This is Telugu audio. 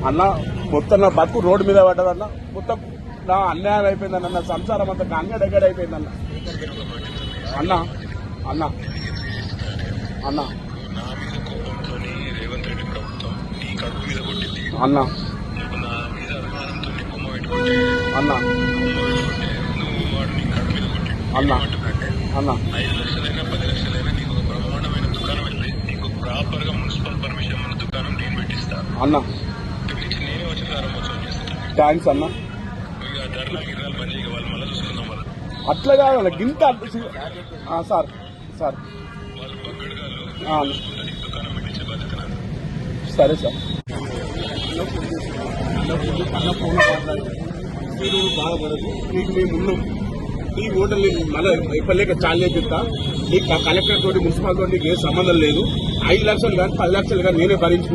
అన్న మొత్తం నా బతుకు రోడ్డు మీద పడ్డదన్న. మొత్తం నా అన్యాయం అయిపోయిందన్న. నా సంసారం అంతా గంగడెగ్గడ అయిపోయిందన్న. అన్న అన్న అన్న అన్న అన్న అన్న అన్న 5 లక్షలైనా 10 లక్షలైనా నీకు ఒక బ్రహ్మాండమైన దుకాణం వెళ్ళి నీకు ప్రాపర్ గా మున్సిపల్ పర్మిషన్ ఉన్న దుకాణం నేను పెట్టిస్తా అన్న. ఇక్కడి నుంచి నేనే వచ్చి ప్రారంభోత్సవం చేస్తాను. థ్యాంక్స్ అన్న. ఇక ధరలు గిర్రాలు పని చేయక వాళ్ళు మళ్ళీ చూసుకుందాం. వాళ్ళు అట్లా కాదు గింత సార్ సార్ వాళ్ళు పక్కడగాళ్ళు దుకాణం పెట్టించే బాధ్యత నాది. సరే సార్. మీరు బాధపడదు. మీకు మేము ఉన్నాం. ఈ హోటల్ మళ్ళీ ఎప్పటిలేక చాలు చేపిస్తా. నీకు కలెక్టర్ తోటి మున్సిపల్ తోటి నీకు ఏ సంబంధం లేదు. 5 లక్షలు కానీ 10 లక్షలు కానీ నేనే భరించు.